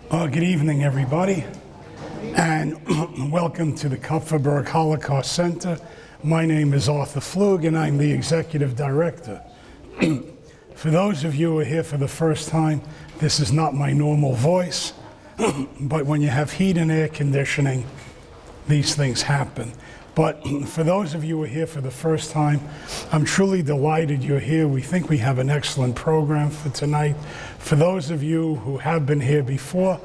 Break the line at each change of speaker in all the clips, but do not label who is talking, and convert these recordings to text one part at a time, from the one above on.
Good evening, everybody, and welcome to the Kafferberg Holocaust Center. My name is Arthur Flug, and I'm the executive director. For those of you who are here for the first time, this is not my normal voice, but when you have heat and air conditioning, these things happen. But for those of you who are here for the first time, I'm truly delighted you're here. We think we have an excellent program for tonight. For those of you who have been here before,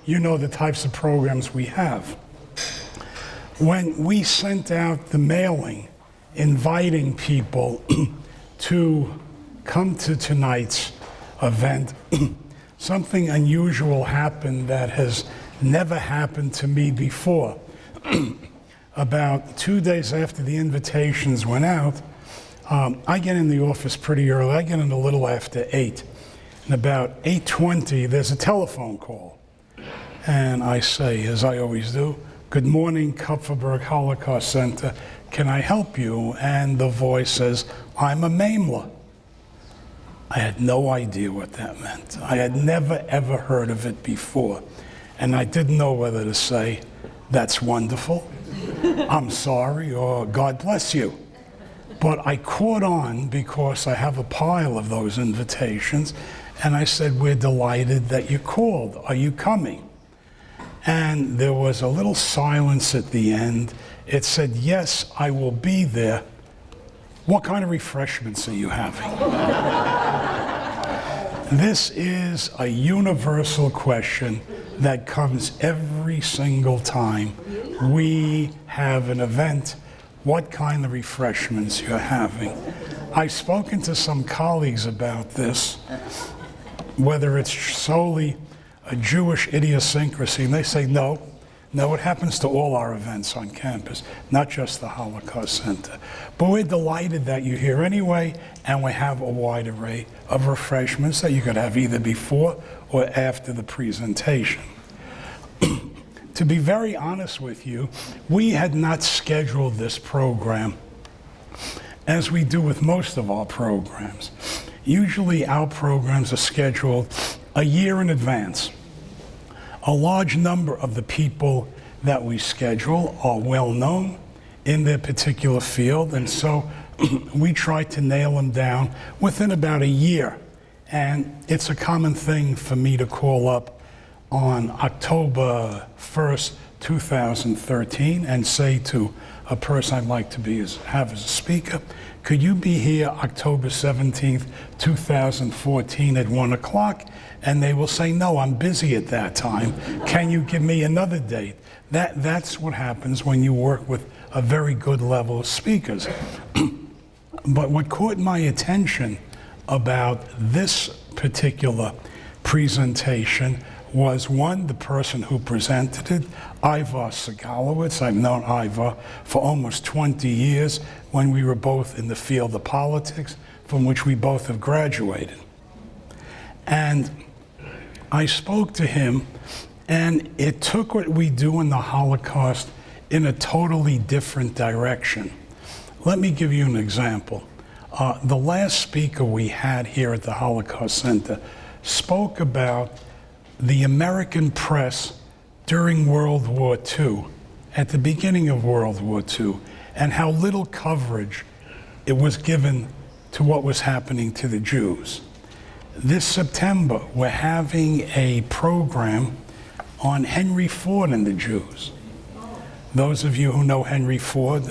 you know the types of programs we have. When we sent out the mailing inviting people to come to tonight's event, something unusual happened that has never happened to me before. About 2 days after the invitations went out, I get in the office pretty early. I get in a little after 8. And about 8:20, there's a telephone call. And I say, as I always do, "Good morning, Kafferberg Holocaust Center. Can I help you?" And the voice says, "I'm a Mammal." I had no idea what that meant. I had never, ever heard of it before. And I didn't know whether to say, "That's wonderful," "I'm sorry," or "God bless you." But I caught on because I have a pile of those invitations, and I said, "We're delighted that you called. Are you coming?" And there was a little silence at the end. It said, "Yes, I will be there. What kind of refreshments are you having?" This is a universal question that comes every single time we have an event. What kind of refreshments you're having? I've spoken to some colleagues about this, whether it's solely a Jewish idiosyncrasy, and they say no, it happens to all our events on campus, not just the Holocaust Center. But we're delighted that you're here anyway, and we have a wide array of refreshments that you could have either before or after the presentation. To be very honest with you, we had not scheduled this program as we do with most of our programs. Usually our programs are scheduled a year in advance. A large number of the people that we schedule are well known in their particular field, and so we try to nail them down within about a year. And it's a common thing for me to call up on October 1st, 2013, and say to a person I'd like to have as a speaker, "Could you be here October 17th, 2014 at 1 o'clock? And they will say, "No, I'm busy at that time. Can you give me another date?" That's what happens when you work with a very good level of speakers. But what caught my attention about this particular presentation was, one, the person who presented it, Ivar Segalowitz. I've known Ivar for almost 20 years when we were both in the field of politics, from which we both have graduated. And I spoke to him, and it took what we do in the Holocaust in a totally different direction. Let me give you an example. The last speaker we had here at the Holocaust Center spoke about the American press during World War II, at the beginning of World War II, and how little coverage it was given to what was happening to the Jews. This September, we're having a program on Henry Ford and the Jews. Those of you who know Henry Ford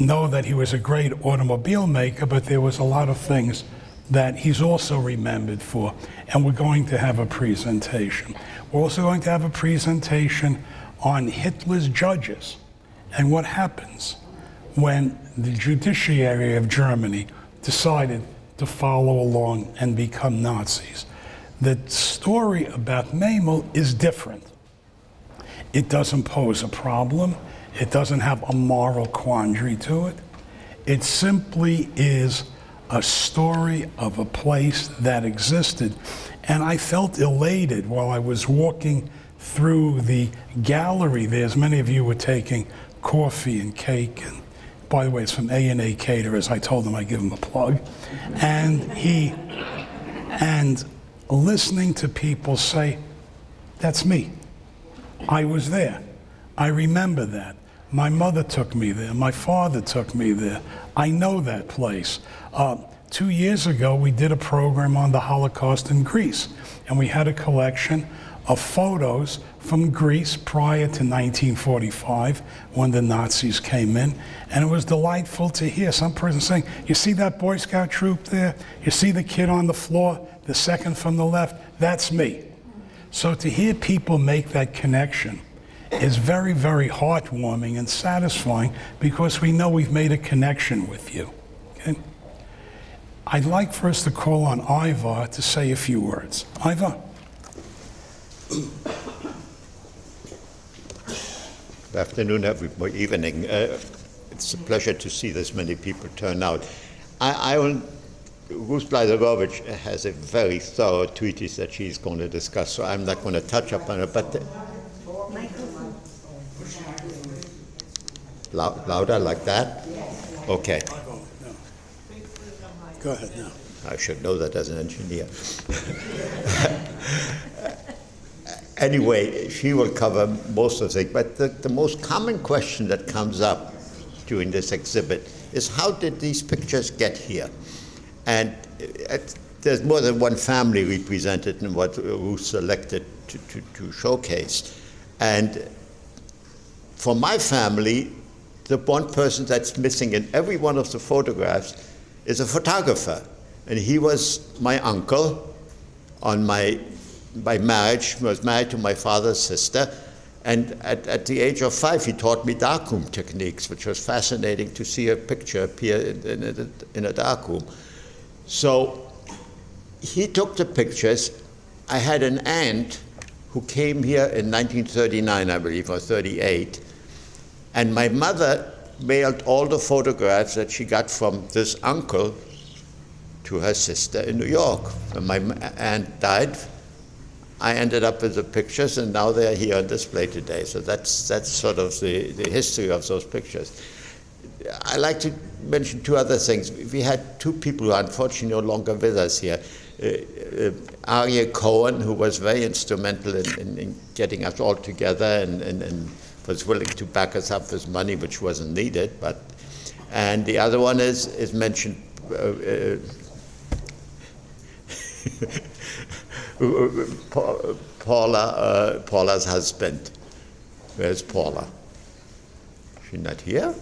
know that he was a great automobile maker, but there was a lot of things that he's also remembered for, and we're going to have a presentation. We're also going to have a presentation on Hitler's judges and what happens when the judiciary of Germany decided to follow along and become Nazis. The story about Mammal is different. It doesn't pose a problem. It doesn't have a moral quandary to it. It simply is a story of a place that existed. And I felt elated while I was walking through the gallery there, as many of you were taking coffee and cake. And by the way, it's from A&A Caterers. I told them I'd give them a plug. And listening to people say, That's me. I was there. I remember that. My mother took me there. My father took me there. I know that place. 2 years ago, we did a program on the Holocaust in Greece, and we had a collection of photos from Greece prior to 1945 when the Nazis came in, and it was delightful to hear some person saying, you see that Boy Scout troop there? You see the kid on the floor, the second from the left? That's me. So to hear people make that connection is very, very heartwarming and satisfying because we know we've made a connection with you. Okay? I'd like for us to call on Ivar to say a few words. Ivar.
Good afternoon, everybody. Evening. It's a pleasure to see this many people turn out. Ruth Lizarovich has a very thorough treatise that she's going to discuss, so I'm not going to touch upon it. But louder like that? Okay.
Go ahead now.
I should know that as an engineer. Anyway, she will cover most of it, but the most common question that comes up during this exhibit is how did these pictures get here? And there's more than one family represented in what Ruth selected to showcase. And for my family, the one person that's missing in every one of the photographs is a photographer. And he was my uncle by marriage, was married to my father's sister, and at the age of 5 he taught me darkroom techniques, which was fascinating to see a picture appear in a darkroom. So he took the pictures. I had an aunt who came here in 1939, I believe, or 38, and my mother mailed all the photographs that she got from this uncle to her sister in New York. When my aunt died, I ended up with the pictures, and now they're here on display today. So that's sort of the history of those pictures. I like to mention two other things. We had two people who are unfortunately no longer with us here. Aryeh Cohen, who was very instrumental in getting us all together and was willing to back us up with money, which wasn't needed. And the other one is mentioned. Paula's husband. Where's Paula? Is she not here?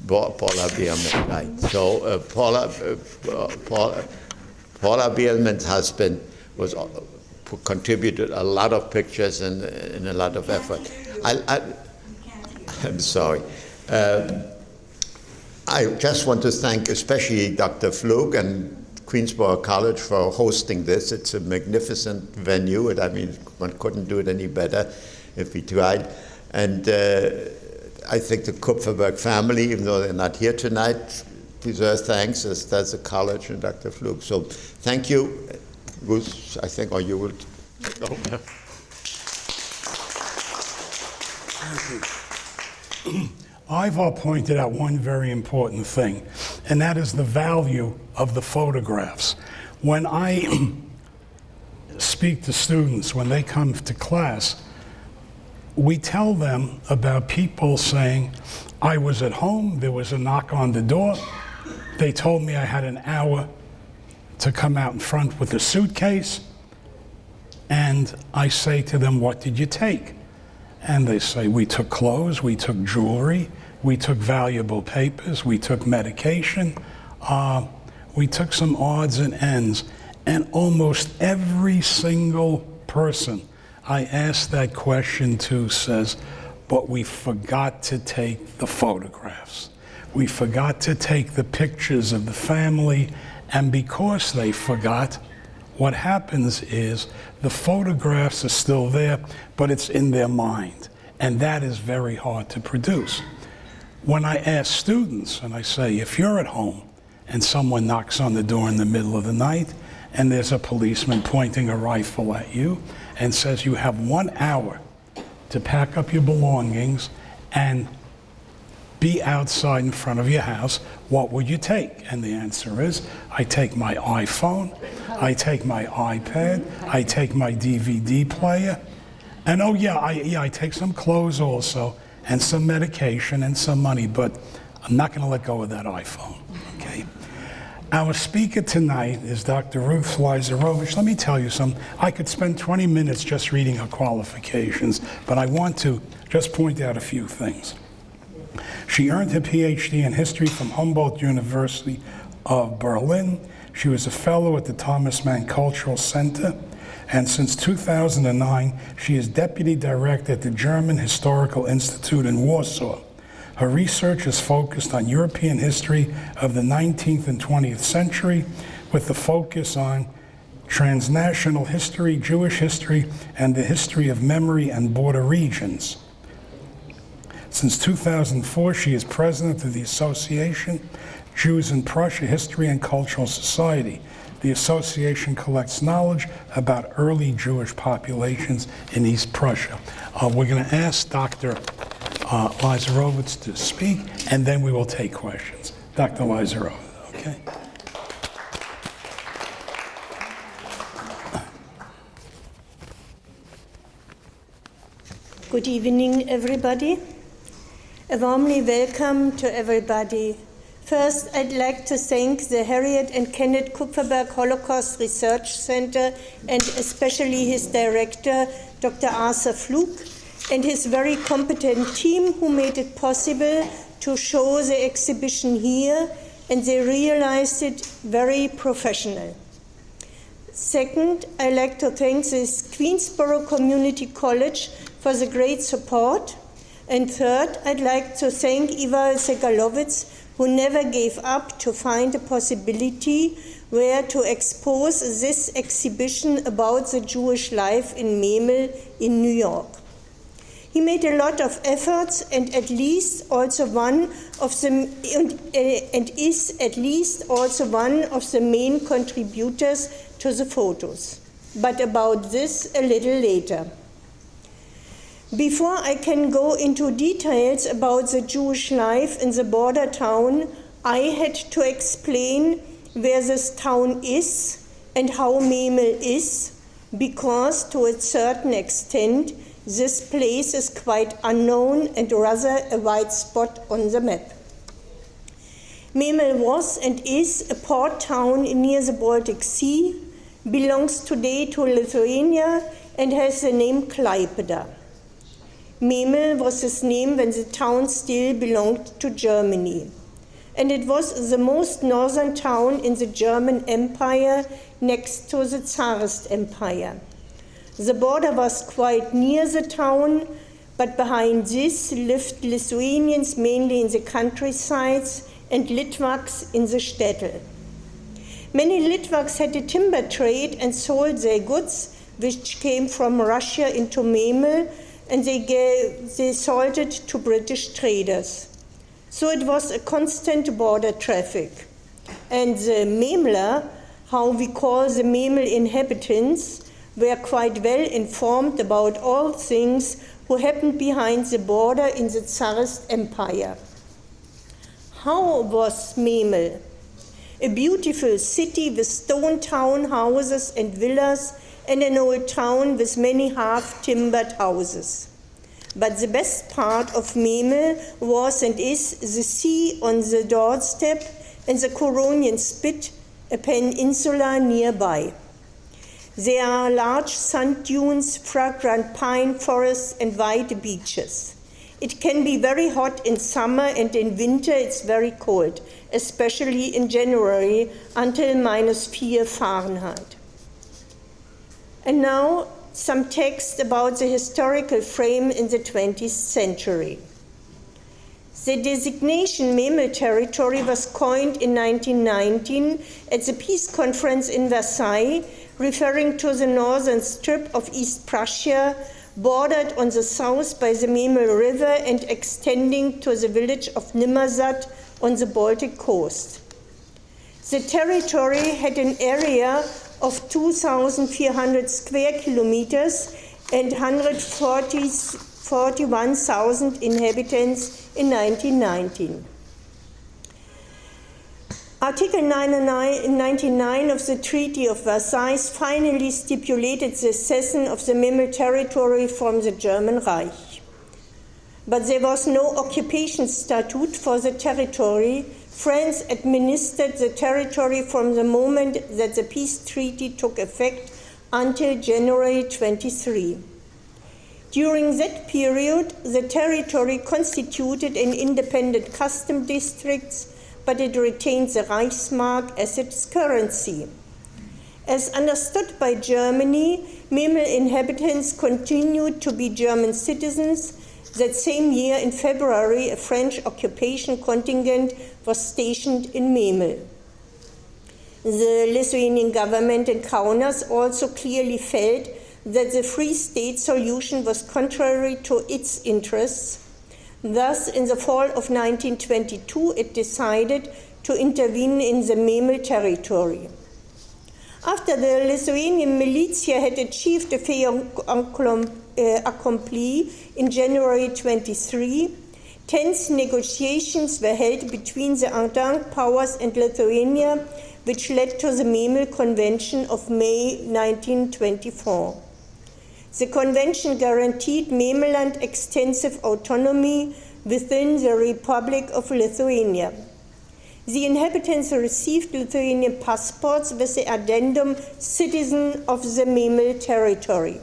Paula Bierman, right. So Paula Bierman's husband contributed a lot of pictures and a lot of effort. I'm sorry. I just want to thank especially Dr. Flug and Queensborough College for hosting this. It's a magnificent venue, and I mean, one couldn't do it any better if we tried. And I think the Kafferberg family, even though they're not here tonight, deserve thanks, as does the college and Dr. Flug. So thank you. Ruth, I think, or you will.
Thank you. Ivar pointed out one very important thing, and that is the value of the photographs. When I speak to students, when they come to class, we tell them about people saying, I was at home, there was a knock on the door, they told me I had an hour to come out in front with a suitcase, and I say to them, what did you take? And they say, we took clothes, we took jewelry, we took valuable papers, we took medication, we took some odds and ends. And almost every single person I asked that question to says, but we forgot to take the photographs. We forgot to take the pictures of the family, and because they forgot, what happens is the photographs are still there, but it's in their mind, and that is very hard to produce. When I ask students, and I say, if you're at home and someone knocks on the door in the middle of the night, and there's a policeman pointing a rifle at you and says you have 1 hour to pack up your belongings and be outside in front of your house, what would you take? And the answer is, I take my iPhone, I take my iPad, I take my DVD player, and oh yeah, I take some clothes also, and some medication and some money, but I'm not going to let go of that iPhone, okay? Our speaker tonight is Dr. Ruth Lizarovich. Let me tell you something. I could spend 20 minutes just reading her qualifications, but I want to just point out a few things. She earned her PhD in history from Humboldt University of Berlin. She was a fellow at the Thomas Mann Cultural Center, and since 2009, she is deputy director at the German Historical Institute in Warsaw. Her research is focused on European history of the 19th and 20th century, with the focus on transnational history, Jewish history, and the history of memory and border regions. Since 2004, she is president of the Association Jews in Prussia History and Cultural Society. The association collects knowledge about early Jewish populations in East Prussia. We're going to ask Dr. Leiserowitz to speak, and then we will take questions. Dr. Leiserowitz, okay?
Good evening, everybody. A warmly welcome to everybody. First, I'd like to thank the Harriet and Kenneth Kafferberg Holocaust Research Center, and especially his director, Dr. Arthur Flug, and his very competent team who made it possible to show the exhibition here, and they realized it very professional. Second, I'd like to thank the Queensborough Community College for the great support. And third, I'd like to thank Iva Segalowitz, who never gave up to find a possibility where to expose this exhibition about the Jewish life in Memel in New York. He made a lot of efforts and is at least also one of the main contributors to the photos. But about this a little later. Before I can go into details about the Jewish life in the border town, I had to explain where this town is and how Memel is, because to a certain extent this place is quite unknown and rather a white spot on the map. Memel was and is a port town near the Baltic Sea, belongs today to Lithuania, and has the name Klaipeda. Memel was his name when the town still belonged to Germany. And it was the most northern town in the German Empire next to the Tsarist Empire. The border was quite near the town, but behind this lived Lithuanians mainly in the countrysides and Litvaks in the shtetl. Many Litvaks had a timber trade and sold their goods, which came from Russia into Memel, and they sold it to British traders. So it was a constant border traffic. And the Memler, how we call the Memel inhabitants, were quite well informed about all things who happened behind the border in the Tsarist Empire. How was Memel? A beautiful city with stone town houses and villas, and an old town with many half-timbered houses. But the best part of Memel was and is the sea on the doorstep and the Curonian Spit, a peninsula nearby. There are large sand dunes, fragrant pine forests, and wide beaches. It can be very hot in summer, and in winter it's very cold, especially in January until -4 Fahrenheit. And now some text about the historical frame in the 20th century. The designation Memel territory was coined in 1919 at the Peace Conference in Versailles, referring to the northern strip of East Prussia, bordered on the south by the Memel River and extending to the village of Nimazat on the Baltic coast. The territory had an area of 2,400 square kilometers and 141,000 inhabitants in 1919. Article 99 of the Treaty of Versailles finally stipulated the cession of the Memel territory from the German Reich. But there was no occupation statute for the territory. France administered the territory from the moment that the peace treaty took effect until January 23. During that period, the territory constituted an independent custom district, but it retained the Reichsmark as its currency. As understood by Germany, Memel inhabitants continued to be German citizens. That same year, in February, a French occupation contingent was stationed in Memel. The Lithuanian government in Kaunas also clearly felt that the Free State solution was contrary to its interests. Thus, in the fall of 1922, it decided to intervene in the Memel territory. After the Lithuanian militia had achieved a fait accompli in January 23, tense negotiations were held between the Entente powers and Lithuania, which led to the Memel Convention of May 1924. The convention guaranteed Memeland extensive autonomy within the Republic of Lithuania. The inhabitants received Lithuanian passports with the addendum citizen of the Memel territory.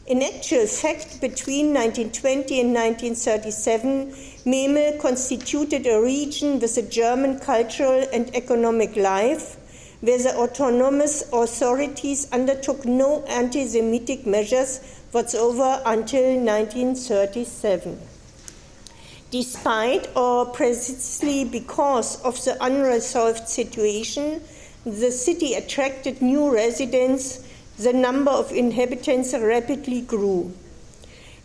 In actual fact, between 1920 and 1937, Memel constituted a region with a German cultural and economic life, where the autonomous authorities undertook no anti-Semitic measures whatsoever until 1937. Despite or precisely because of the unresolved situation, the city attracted new residents. The number of inhabitants rapidly grew.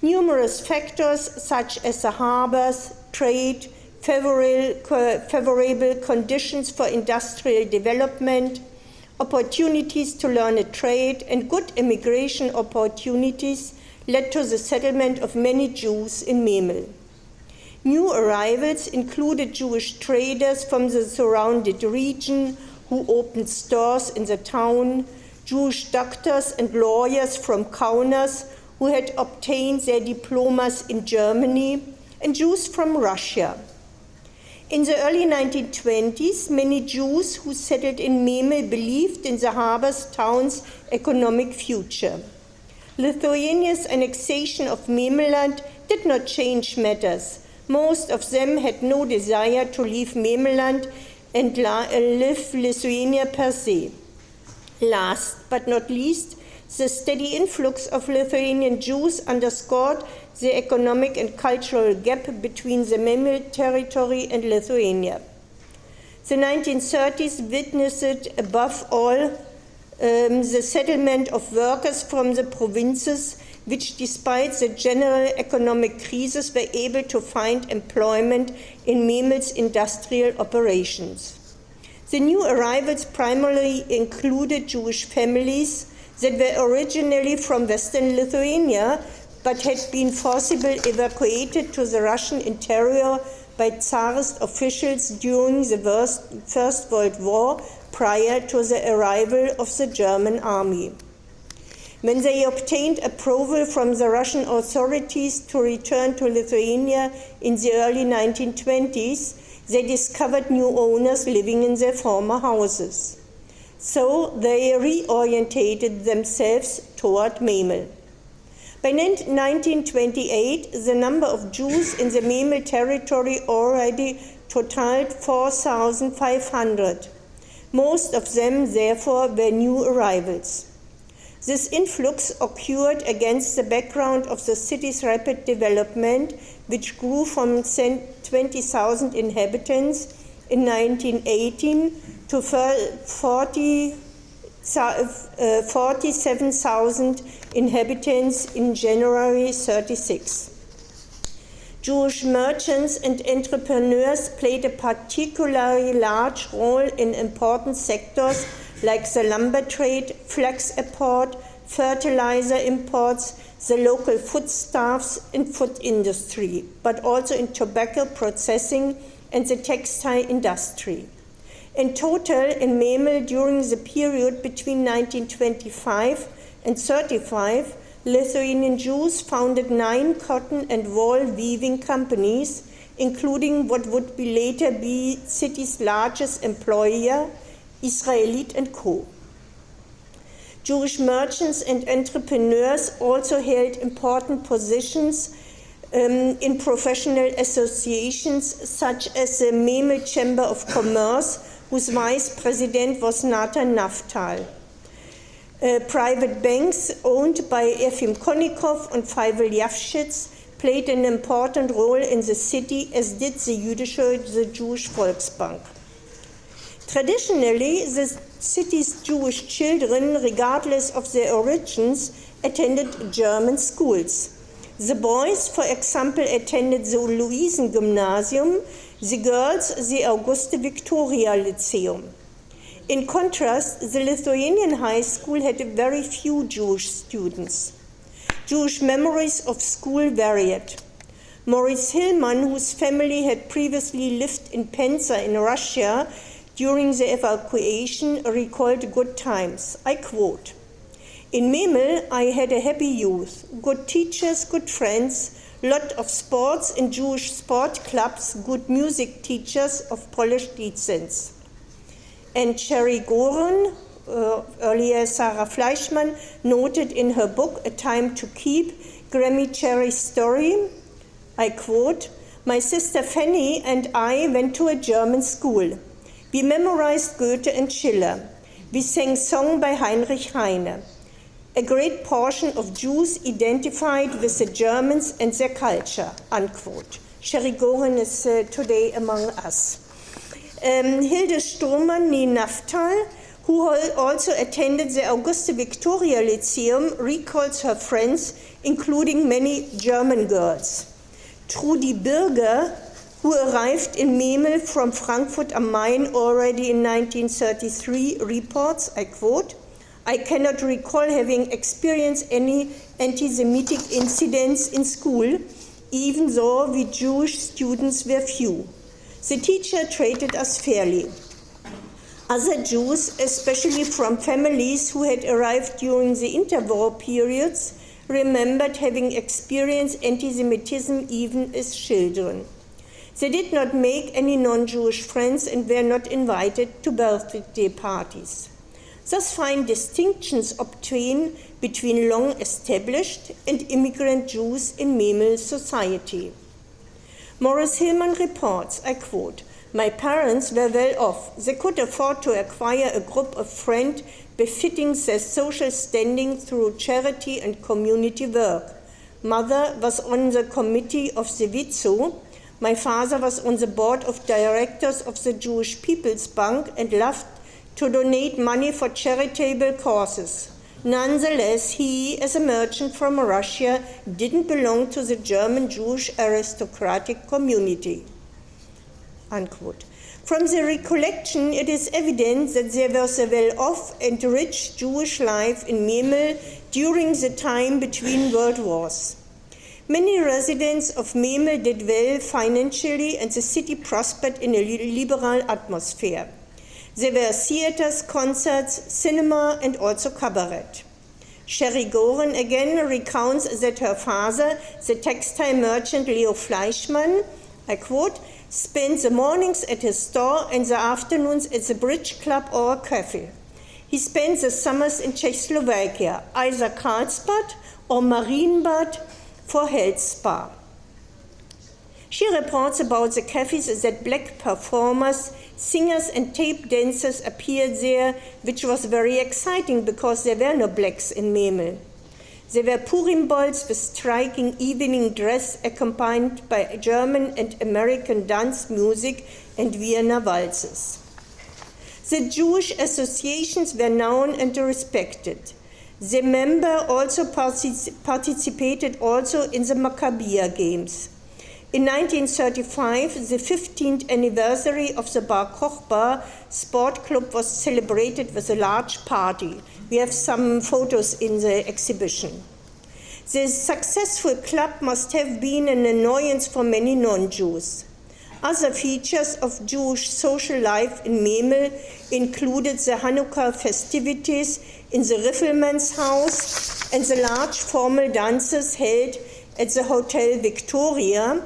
Numerous factors such as the harbors, trade, favorable conditions for industrial development, opportunities to learn a trade, and good immigration opportunities led to the settlement of many Jews in Memel. New arrivals included Jewish traders from the surrounding region who opened stores in the town, Jewish doctors and lawyers from Kaunas who had obtained their diplomas in Germany, and Jews from Russia. In the early 1920s, many Jews who settled in Memel believed in the harbor's town's economic future. Lithuania's annexation of Memeland did not change matters. Most of them had no desire to leave Memeland and live Lithuania per se. Last but not least, the steady influx of Lithuanian Jews underscored the economic and cultural gap between the Memel territory and Lithuania. The 1930s witnessed, above all, the settlement of workers from the provinces, which, despite the general economic crisis, were able to find employment in Memel's industrial operations. The new arrivals primarily included Jewish families that were originally from Western Lithuania but had been forcibly evacuated to the Russian interior by Tsarist officials during the First World War prior to the arrival of the German army. When they obtained approval from the Russian authorities to return to Lithuania in the early 1920s, they discovered new owners living in their former houses. So they reorientated themselves toward Memel. By 1928, the number of Jews in the Memel territory already totaled 4,500. Most of them, therefore, were new arrivals. This influx occurred against the background of the city's rapid development, which grew from 20,000 inhabitants in 1918 to 47,000 inhabitants in January 36. Jewish merchants and entrepreneurs played a particularly large role in important sectors like the lumber trade, flax import, fertilizer imports, the local foodstuffs and food industry, but also in tobacco processing and the textile industry. In total, in Memel, during the period between 1925 and 35, Lithuanian Jews founded 9 cotton and wool weaving companies, including what would be later be city's largest employer, Israelit & Co. Jewish merchants and entrepreneurs also held important positions in professional associations such as the Memel Chamber of Commerce, whose vice president was Natan Naftal. Private banks owned by Efim Konnikov and Feivel Yavshitz played an important role in the city, as did the Jewish Volksbank. Traditionally, the city's Jewish children, regardless of their origins, attended German schools. The boys, for example, attended the Luisen-Gymnasium, the girls the Auguste Victoria Lyceum. In contrast, the Lithuanian high school had very few Jewish students. Jewish memories of school varied. Maurice Hillman, whose family had previously lived in Penza in Russia during the evacuation, recalled good times. I quote, "In Memel, I had a happy youth, good teachers, good friends, lot of sports in Jewish sport clubs, good music teachers of Polish descent." And Cherry Goren, earlier Sarah Fleischmann, noted in her book, A Time to Keep, Grammy Cherry's story, I quote, "My sister Fanny and I went to a German school. We memorized Goethe and Schiller. We sang song by Heinrich Heine. A great portion of Jews identified with the Germans and their culture," unquote. Cherry Goren is today among us. Hilde Strohmann, nee Naftal, who also attended the Auguste Victoria Lyceum, recalls her friends, including many German girls. Trudy Birger, who arrived in Memel from Frankfurt am Main already in 1933, reports, I quote, "I cannot recall having experienced any anti-Semitic incidents in school, even though we Jewish students were few. The teacher treated us fairly. Other Jews, especially from families who had arrived during the interwar periods, remembered having experienced anti-Semitism even as children. They did not make any non-Jewish friends and were not invited to birthday parties. Thus fine distinctions obtained between long-established and immigrant Jews in Memel society." Maurice Hillman reports, I quote, "My parents were well off. They could afford to acquire a group of friends befitting their social standing through charity and community work. Mother was on the committee of the Witzo. My father was on the board of directors of the Jewish People's Bank and loved to donate money for charitable causes. Nonetheless, he, as a merchant from Russia, didn't belong to the German Jewish aristocratic community," unquote. From the recollection, it is evident that there was a well-off and rich Jewish life in Memel during the time between world wars. Many residents of Memel did well financially, and the city prospered in a liberal atmosphere. There were theaters, concerts, cinema, and also cabaret. Cherry Goren again recounts that her father, the textile merchant Leo Fleischmann, I quote, "spent the mornings at his store and the afternoons at the bridge club or a cafe. He spent the summers in Czechoslovakia, either Karlsbad or Marienbad for health spa." She reports about the cafes that black performers, singers and tape dancers appeared there, which was very exciting because there were no blacks in Memel. There were Purim balls with striking evening dress accompanied by German and American dance music and Vienna waltzes. The Jewish associations were known and respected. The member also participated also in the Maccabea Games. In 1935, the 15th anniversary of the Bar Kochba sport club was celebrated with a large party. We have some photos in the exhibition. The successful club must have been an annoyance for many non-Jews. Other features of Jewish social life in Memel included the Hanukkah festivities in the Riffelman's house and the large formal dances held at the Hotel Victoria,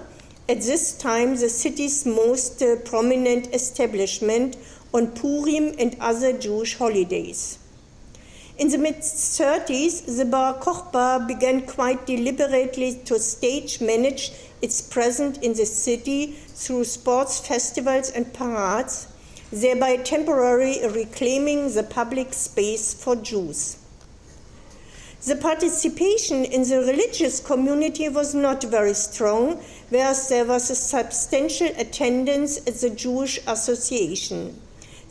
at this time the city's most prominent establishment, on Purim and other Jewish holidays. In the mid-30s, the Bar Kochba began quite deliberately to stage manage its presence in the city through sports festivals and parades, thereby temporarily reclaiming the public space for Jews. The participation in the religious community was not very strong, whereas there was a substantial attendance at the Jewish Association.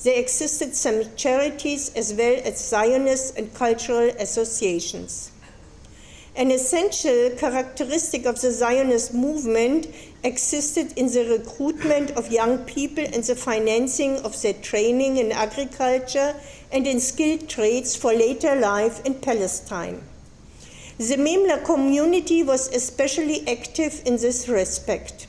There existed some charities as well as Zionist and cultural associations. An essential characteristic of the Zionist movement existed in the recruitment of young people and the financing of their training in agriculture and in skilled trades for later life in Palestine. The Memler community was especially active in this respect.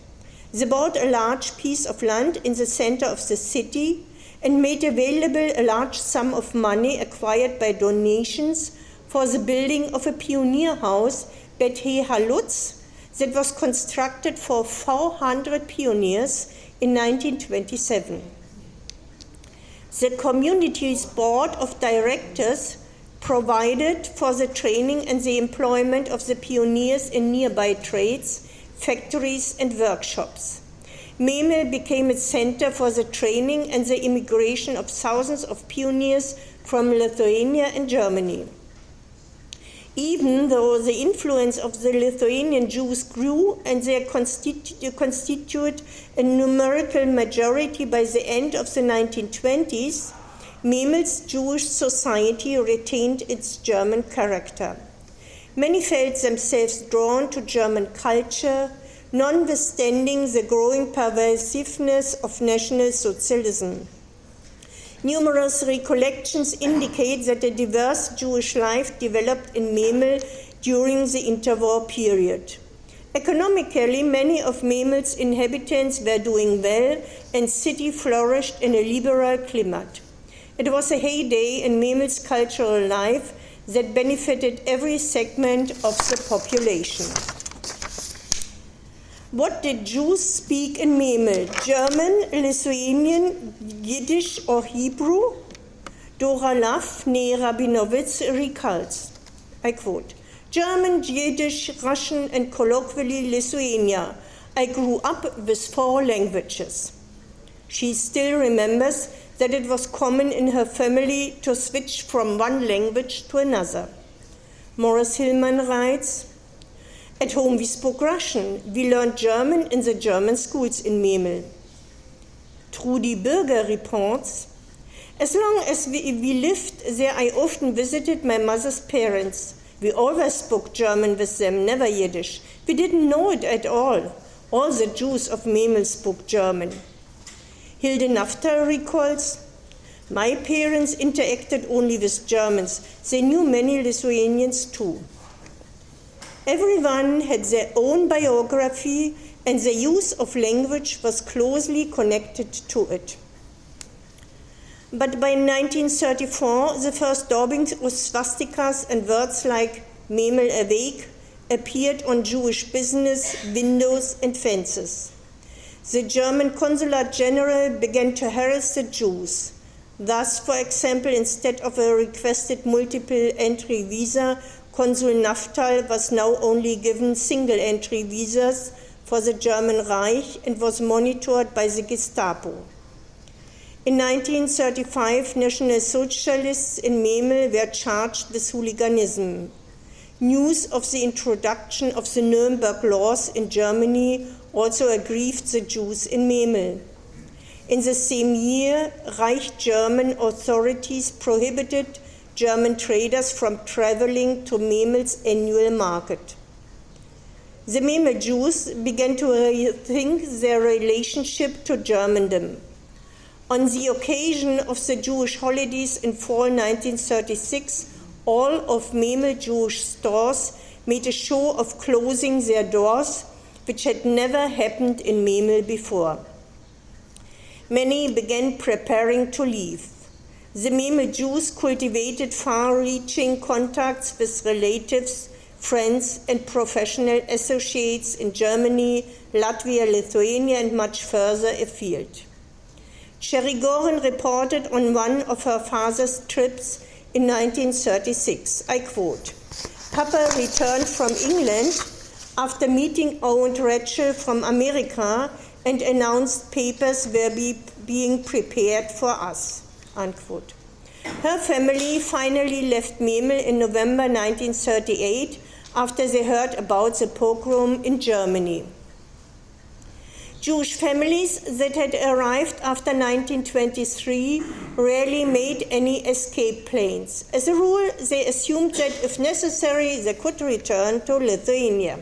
They bought a large piece of land in the center of the city and made available a large sum of money acquired by donations for the building of a pioneer house, Bet Halutz, that was constructed for 400 pioneers in 1927. The community's board of directors provided for the training and the employment of the pioneers in nearby trades, factories, and workshops. Memel became a center for the training and the immigration of thousands of pioneers from Lithuania and Germany. Even though the influence of the Lithuanian Jews grew and they constitute a numerical majority by the end of the 1920s, Memel's Jewish society retained its German character. Many felt themselves drawn to German culture, notwithstanding the growing pervasiveness of National Socialism. Numerous recollections indicate that a diverse Jewish life developed in Memel during the interwar period. Economically, many of Memel's inhabitants were doing well and city flourished in a liberal climate. It was a heyday in Memel's cultural life that benefited every segment of the population. What did Jews speak in Memel? German, Lithuanian, Yiddish, or Hebrew? Dora Laff, née Rabinowitz, recalls, I quote, German, Yiddish, Russian, and colloquially Lithuania. I grew up with 4 languages. She still remembers that it was common in her family to switch from one language to another. Morris Hillman writes, at home we spoke Russian. We learned German in the German schools in Memel. Trudy Birger reports, as long as we lived there, I often visited my mother's parents. We always spoke German with them, never Yiddish. We didn't know it at all. All the Jews of Memel spoke German. Hilde Nafta recalls, my parents interacted only with Germans. They knew many Lithuanians too. Everyone had their own biography, and the use of language was closely connected to it. But by 1934, the first daubings of swastikas and words like Memel awake appeared on Jewish business, windows, and fences. The German Consulate General began to harass the Jews. Thus, for example, instead of a requested multiple entry visa, Consul Naftal was now only given single-entry visas for the German Reich and was monitored by the Gestapo. In 1935, National Socialists in Memel were charged with hooliganism. News of the introduction of the Nuremberg laws in Germany also aggrieved the Jews in Memel. In the same year, Reich German authorities prohibited German traders from traveling to Memel's annual market. The Memel Jews began to rethink their relationship to Germandom. On the occasion of the Jewish holidays in fall 1936, all of Memel Jewish stores made a show of closing their doors, which had never happened in Memel before. Many began preparing to leave. The Memel Jews cultivated far-reaching contacts with relatives, friends, and professional associates in Germany, Latvia, Lithuania, and much further afield. Sherry Gorin reported on one of her father's trips in 1936, I quote, "Papa returned from England after meeting Aunt Rachel from America and announced papers were being prepared for us," unquote. Her family finally left Memel in November 1938 after they heard about the pogrom in Germany. Jewish families that had arrived after 1923 rarely made any escape plans. As a rule, they assumed that if necessary, they could return to Lithuania.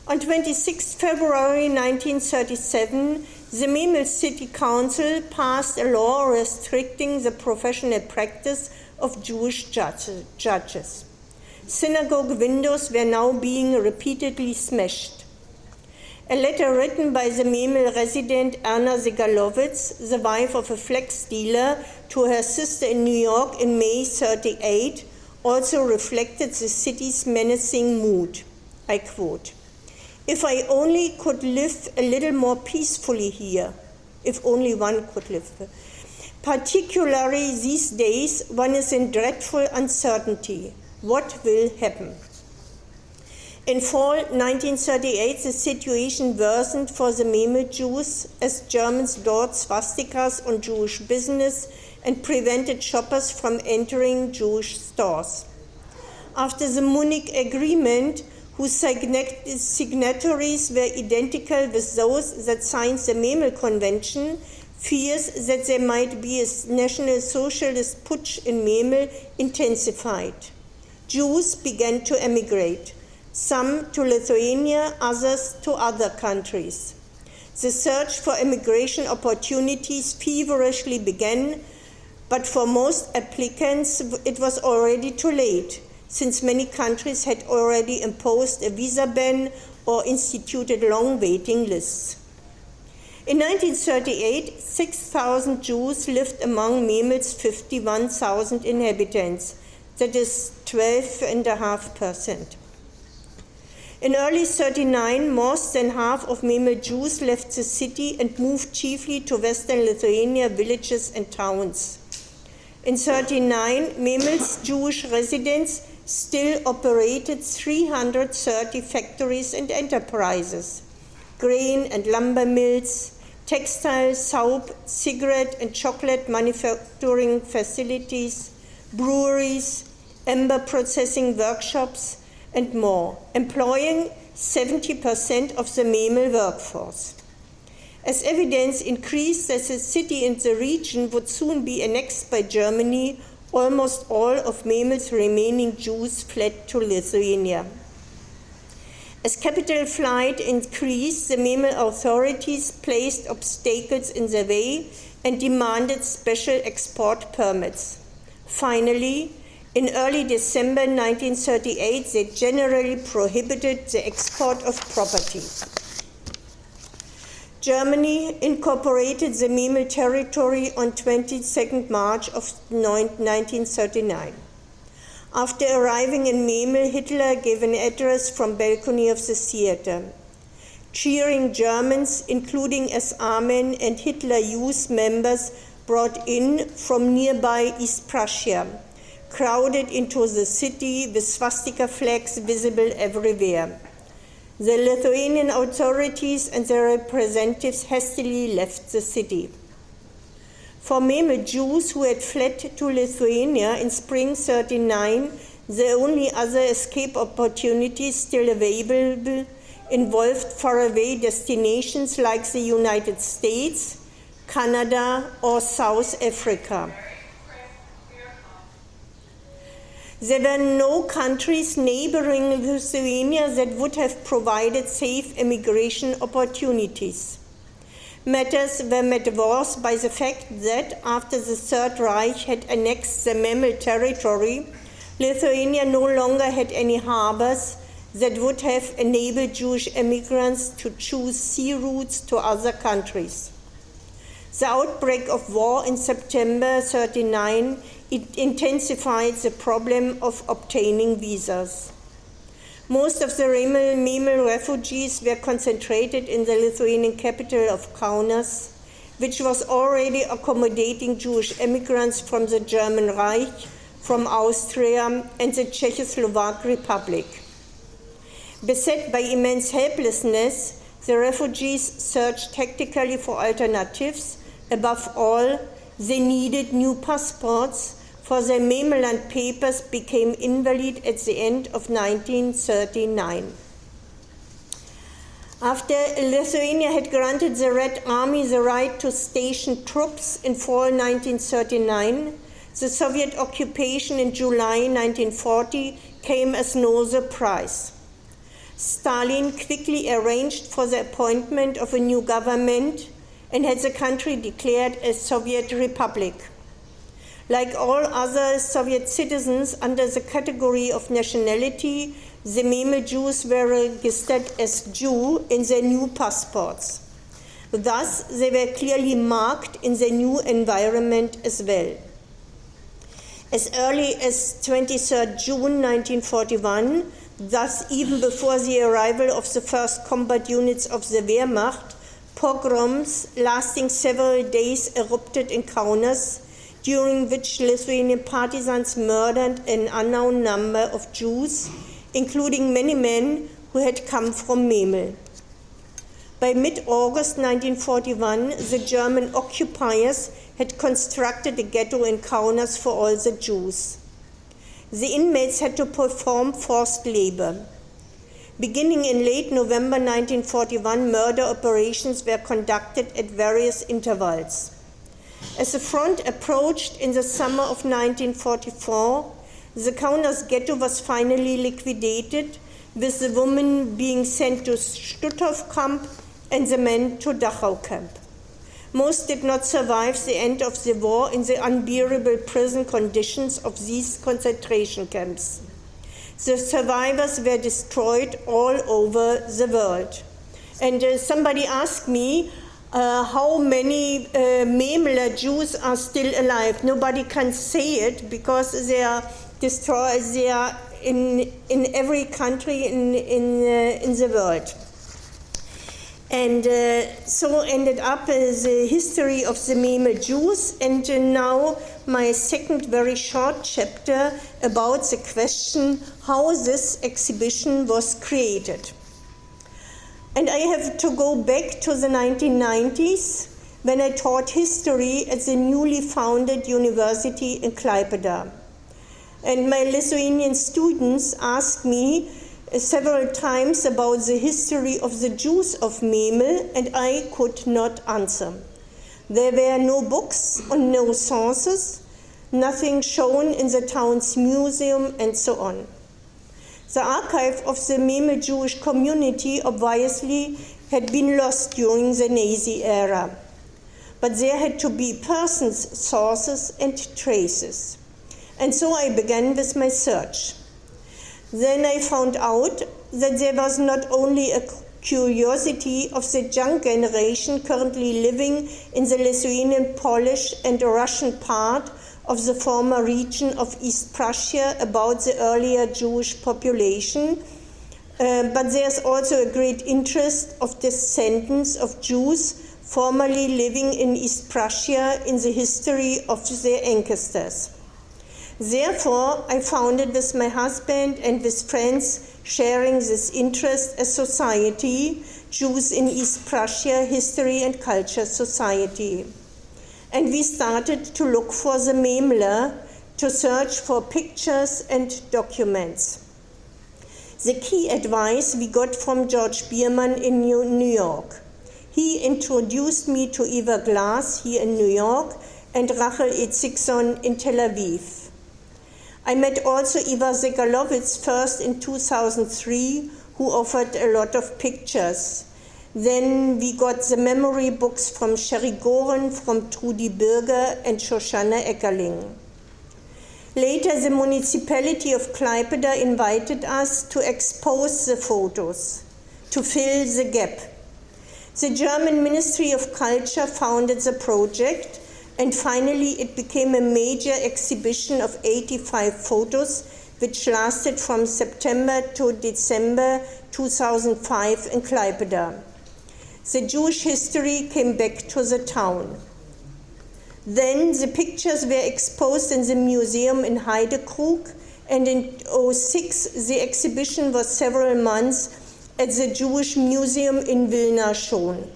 On 26 February 1937, the Memel City Council passed a law restricting the professional practice of Jewish judges. Synagogue windows were now being repeatedly smashed. A letter written by the Memel resident Anna Leiserowitz, the wife of a flax dealer, to her sister in New York in May 1938 also reflected the city's menacing mood. I quote, "If I only could live a little more peacefully here," if only one could live. "Particularly these days, one is in dreadful uncertainty. What will happen?" In fall 1938, the situation worsened for the Memel Jews as Germans daubed swastikas on Jewish business and prevented shoppers from entering Jewish stores. After the Munich Agreement, whose signatories were identical with those that signed the Memel Convention, fears that there might be a National Socialist putsch in Memel intensified. Jews began to emigrate, some to Lithuania, others to other countries. The search for immigration opportunities feverishly began, but for most applicants it was already too late, since many countries had already imposed a visa ban or instituted long waiting lists. In 1938, 6,000 Jews lived among Memel's 51,000 inhabitants, that is 12.5%. In early 1939, more than half of Memel Jews left the city and moved chiefly to western Lithuania villages and towns. In 1939, Memel's Jewish residents still operated 330 factories and enterprises, grain and lumber mills, textile, soap, cigarette and chocolate manufacturing facilities, breweries, amber processing workshops, and more, employing 70% of the Memel workforce. As evidence increased that the city and the region would soon be annexed by Germany, almost all of Memel's remaining Jews fled to Lithuania. As capital flight increased, the Memel authorities placed obstacles in the way and demanded special export permits. Finally, in early December 1938, they generally prohibited the export of property. Germany incorporated the Memel territory on 22 March of 1939. After arriving in Memel, Hitler gave an address from balcony of the theater. Cheering Germans, including SA men and Hitler Youth members brought in from nearby East Prussia, crowded into the city with swastika flags visible everywhere. The Lithuanian authorities and their representatives hastily left the city. For Memel Jews who had fled to Lithuania in spring 1939, the only other escape opportunities still available involved faraway destinations like the United States, Canada, or South Africa. There were no countries neighboring Lithuania that would have provided safe immigration opportunities. Matters were made worse by the fact that after the Third Reich had annexed the Memel territory, Lithuania no longer had any harbors that would have enabled Jewish immigrants to choose sea routes to other countries. The outbreak of war in September 1939 intensified the problem of obtaining visas. Most of the Memel refugees were concentrated in the Lithuanian capital of Kaunas, which was already accommodating Jewish immigrants from the German Reich, from Austria, and the Czechoslovak Republic. Beset by immense helplessness, the refugees searched tactically for alternatives. Above all, they needed new passports, for their Memeland papers became invalid at the end of 1939. After Lithuania had granted the Red Army the right to station troops in fall 1939, the Soviet occupation in July 1940 came as no surprise. Stalin quickly arranged for the appointment of a new government and had the country declared a Soviet republic. Like all other Soviet citizens under the category of nationality, the Memel Jews were registered as Jew in their new passports. Thus, they were clearly marked in their new environment as well. As early as 23 June 1941, thus even before the arrival of the first combat units of the Wehrmacht, pogroms lasting several days erupted in Kaunas, during which Lithuanian partisans murdered an unknown number of Jews, including many men who had come from Memel. By mid-August 1941, the German occupiers had constructed a ghetto in Kaunas for all the Jews. The inmates had to perform forced labor. Beginning in late November 1941, murder operations were conducted at various intervals. As the front approached in the summer of 1944, the Kaunas ghetto was finally liquidated, with the women being sent to Stutthof camp and the men to Dachau camp. Most did not survive the end of the war in the unbearable prison conditions of these concentration camps. The survivors were destroyed all over the world. And somebody asked me, how many Memeler Jews are still alive. Nobody can say it because they are destroyed. They are in every country in the world. And so ended up the history of the Memel Jews, and now my second very short chapter about the question how this exhibition was created. And I have to go back to the 1990s when I taught history at the newly founded university in Klaipeda. And my Lithuanian students asked me several times about the history of the Jews of Memel, and I could not answer. There were no books and no sources, nothing shown in the town's museum, and so on. The archive of the Memel Jewish community obviously had been lost during the Nazi era. But there had to be persons, sources, and traces. And so I began with my search. Then I found out that there was not only a curiosity of the young generation currently living in the Lithuanian, Polish, and Russian part of the former region of East Prussia about the earlier Jewish population, but there's also a great interest of descendants of Jews formerly living in East Prussia in the history of their ancestors. Therefore, I founded with my husband and with friends sharing this interest a society, Jews in East Prussia History and Culture Society. And we started to look for the Memeler, to search for pictures and documents. The key advice we got from George Biermann in New York. He introduced me to Eva Glass here in New York and Rachel Itzikson in Tel Aviv. I met also Eva Segalowitz first in 2003, who offered a lot of pictures. Then we got the memory books from Sherry Goren, from Trudy Birger, and Shoshana Eckerling. Later, the municipality of Klaipeda invited us to expose the photos, to fill the gap. The German Ministry of Culture founded the project, and finally it became a major exhibition of 85 photos, which lasted from September to December 2005 in Klaipeda. The Jewish history came back to the town. Then the pictures were exposed in the museum in Heidekrug, and in 2006 the exhibition was several months at the Jewish Museum in Vilna shown.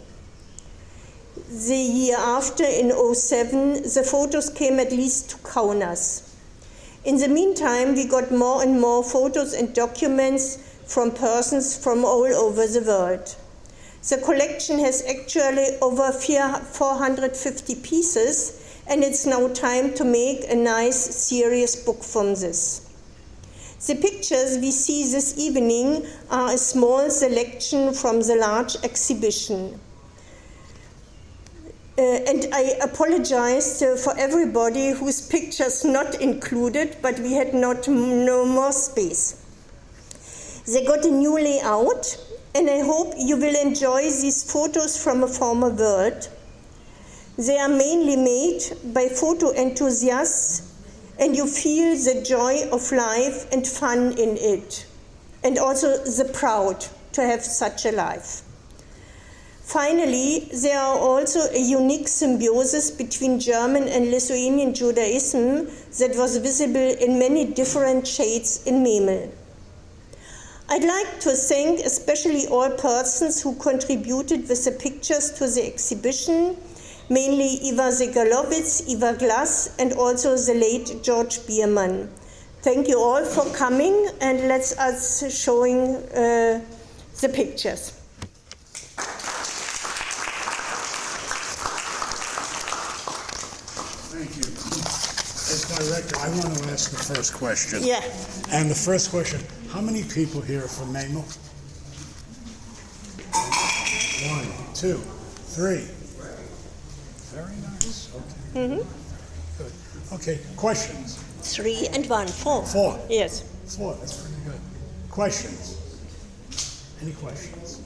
The year after, in 2007, the photos came at least to Kaunas. In the meantime, we got more and more photos and documents from persons from all over the world. The collection has actually over 450 pieces, and it's now time to make a nice, serious book from this. The pictures we see this evening are a small selection from the large exhibition. And I apologize for everybody whose pictures not included, but we had no more space. They got a new layout, and I hope you will enjoy these photos from a former world. They are mainly made by photo enthusiasts, and you feel the joy of life and fun in it, and also the proud to have such a life. Finally, there are also a unique symbiosis between German and Lithuanian Judaism that was visible in many different shades in Memel. I'd like to thank especially all persons who contributed with the pictures to the exhibition, mainly Iva Leiserowitz, Iva Glass, and also the late George Biermann. Thank you all for coming, and let's us showing the pictures.
Thank you. As director, I want to ask the first question.
Yeah.
And the first question, how many people here are from Mammal? 1, 2, 3. Very nice. Okay.
Mm-hmm.
Good. Okay. Questions?
3 and 1, 4.
4.
Yes.
4. That's pretty good. Questions? Any questions?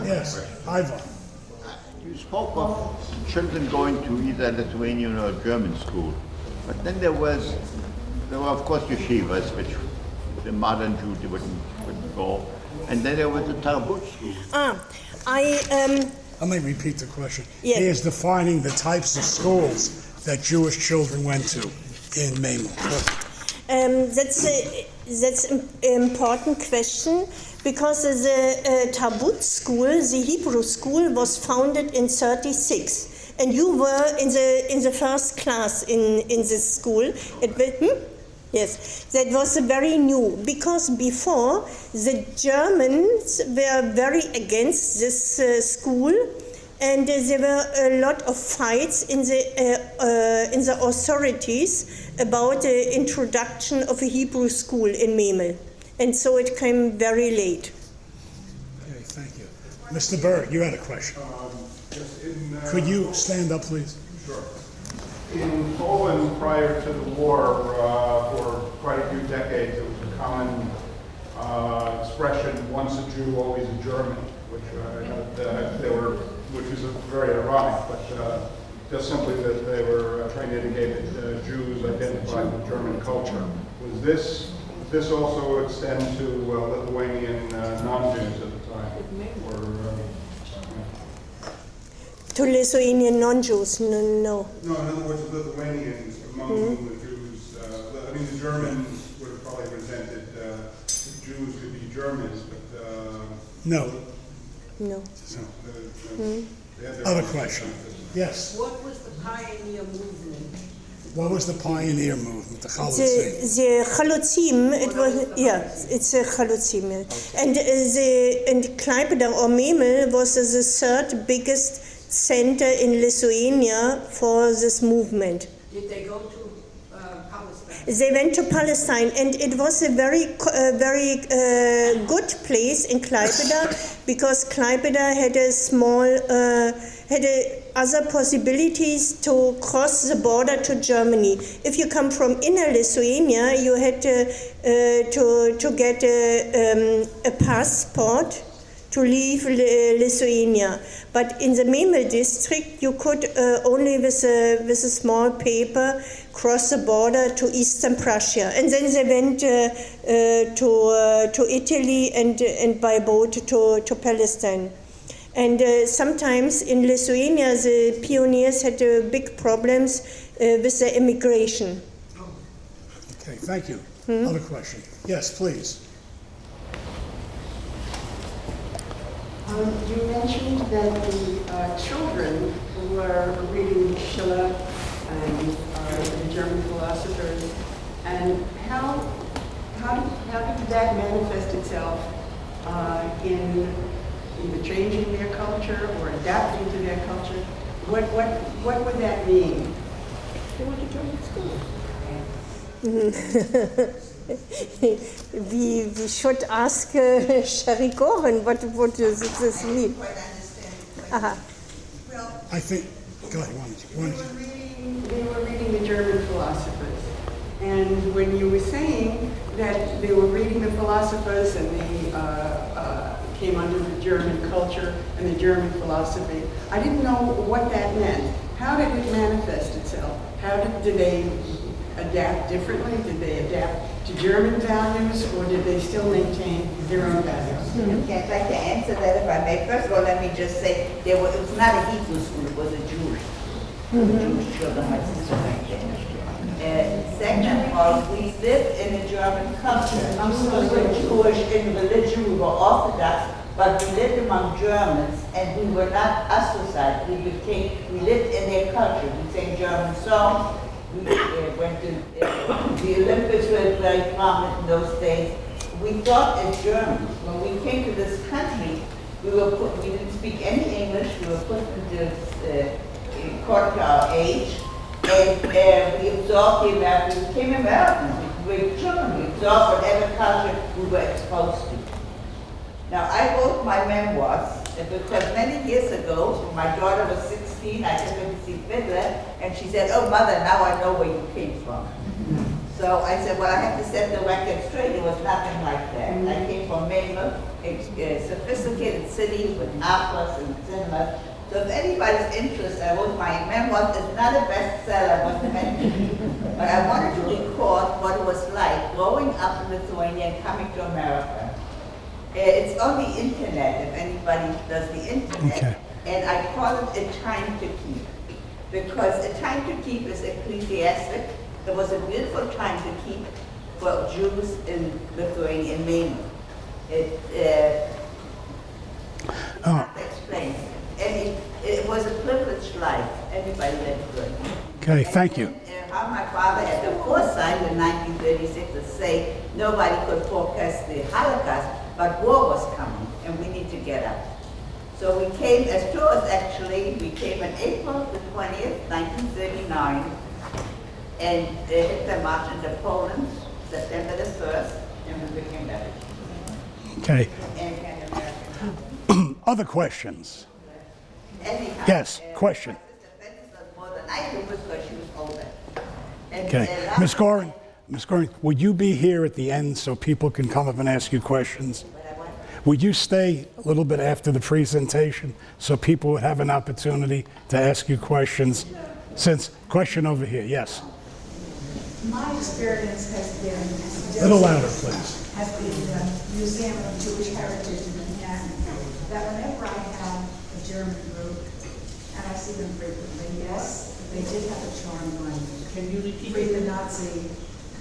Yes. Ivan.
You spoke of children going to either Lithuanian or German school, but then there were of course yeshivas, which the modern Jew wouldn't go, and then there was the Tarbut school.
Let me repeat the question.
Yes.
He is defining the types of schools that Jewish children went to in Mammal.
That's an important question, because the Tarbut school, the Hebrew school, was founded in 1936, and you were in the first class in this school. Yes, that was very new, because before the Germans were very against this school, and there were a lot of fights in the authorities about the introduction of a Hebrew school in Memel, and so it came very late.
Okay, thank you. Mr. Berg, you had a question. Could you stand up, please?
Sure. In Poland, prior to the war, for quite a few decades, it was a common expression, once a Jew, always a German, which which is very ironic, but just simply that they were trying to indicate that Jews identified with German culture. Did this also extend to Lithuanian non-Jews at the time?
To Lithuanian non-Jews, no.
No, in other words, the Lithuanians, among whom the Jews, the Germans would have probably resented Jews could be Germans, but...
No.
No.
Other question. Yes.
What was the pioneer movement?
What was the pioneer movement, the Chalutzim?
The Chalutzim, it was, yeah, it's a Chalutzim. And Klaipeda or Memel was the third biggest center in Lithuania for this movement.
Did they go to Palestine?
They went to Palestine, and it was a very good place in Klaipeda, because Klaipeda had a small had other possibilities to cross the border to Germany. If you come from inner Lithuania, you had to get a passport to leave Lithuania. But in the Memel district, you could only with a small paper cross the border to eastern Prussia. And then they went to Italy and by boat to Palestine. And sometimes in Lithuania, the pioneers had big problems with the immigration.
Okay, thank you. Other question. Yes, please.
You mentioned that the children who were reading Schiller and the German philosophers, and how did that manifest itself in either changing their culture or adapting to their culture? What would that mean? They went to German school.
We should ask Sherry Goren what does this mean?
I think, go ahead,
They were reading the German philosophers. And when you were saying that they were reading the philosophers and they came under the German culture and the German philosophy, I didn't know what that meant. How did it manifest itself? Did they adapt differently? Did they adapt to German values, or did they still maintain their own values?
Okay, I'd like to answer that if I may. First of all, let me just say it was not a Hebrew school, it was a Jewish. Jewish children, my sister went there. Second of all, we live in a German culture. We were Jewish in religion, we were Orthodox, but we lived among Germans and we were not ostracized. We lived in their culture. We sang German songs. We went to the Olympics were very prominent in those days. We thought as Germans. When we came to this country, we didn't speak any English. We were put into according to our age, and we absorbed the Americans. We became Americans. We were children. We absorbed whatever culture we were exposed to. Now, I wrote my memoirs because many years ago, when my daughter was 16, I took her to see Fiddler, and she said, "Oh, Mother, now I know where you came from." So I said, well, I have to set the record straight. It was nothing like that. I came from Mammal, a sophisticated city with operas and cinemas. So if anybody's interested, I wrote my memoirs. It's not a bestseller, it wasn't meant to be. But I wanted to record what it was like growing up in Lithuania and coming to America. It's on the internet, if anybody does the internet.
Okay.
And I call it a time to keep. Because a time to keep is ecclesiastic. It was a beautiful time to keep for Jews in Lithuania, in Maine. It explains. And it was a privileged life. Everybody lived good.
Okay, thank you.
How my father had the foresight in 1936 to say nobody could forecast the Holocaust, but war was coming, and we need to get up. So we came as tourists, actually. We came on April the 20th, 1939, and Hitler marched into Poland, September the 1st, and we became married.
Okay.
And
Other questions?
anyhow,
Yes, question.
My sister Betty was more than I do because she was older. And,
Okay. Ms. Goring, would you be here at the end so people can come up and ask you questions? Would you stay a little bit after the presentation so people would have an opportunity to ask you questions? Question over here, yes.
My experience has been,
A little louder, please.
has been the Museum of Jewish Heritage in Manhattan, that whenever I have a German group, and I see them frequently, yes, they did have a charmed life.
Can you repeat?
Pre-Nazi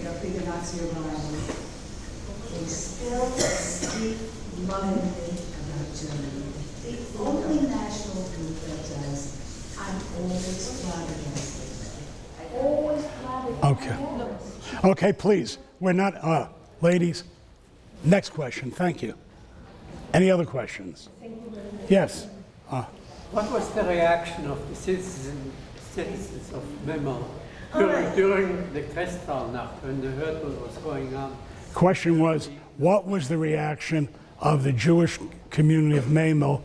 arrival. They still speak lovingly about Germany. The only national group that does, I'm always flabbergasted. Always flabbergasted.
Okay. Okay, please. We're not, ladies, next question. Thank you. Any other questions? Yes.
What was the reaction of the citizens of Memel during the Kristallnacht when they heard what was going on?
Question was, what was the reaction of the Jewish community of Memel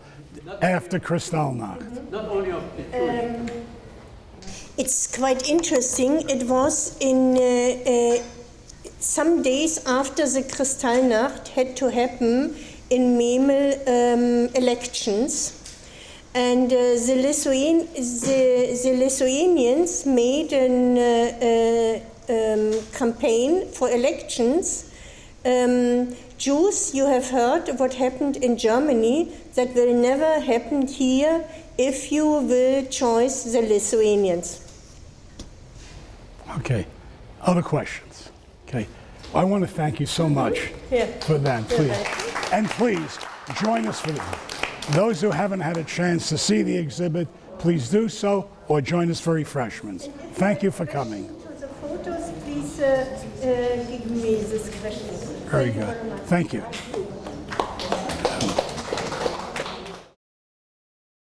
after Kristallnacht?
Not only of the Jewish?
It's quite interesting. It was in some days after the Kristallnacht had to happen in Memel elections. And the Lithuanians made a campaign for elections. Jews, you have heard what happened in Germany, that will never happen here if you will choose the Lithuanians.
Okay. Other questions? Okay. I want to thank you so much for that, please. And please, join us for that. Those who haven't had a chance to see the exhibit, please do so, or join us for refreshments. Thank you for coming.
To the photos, please give me this question.
Very good. Thank you.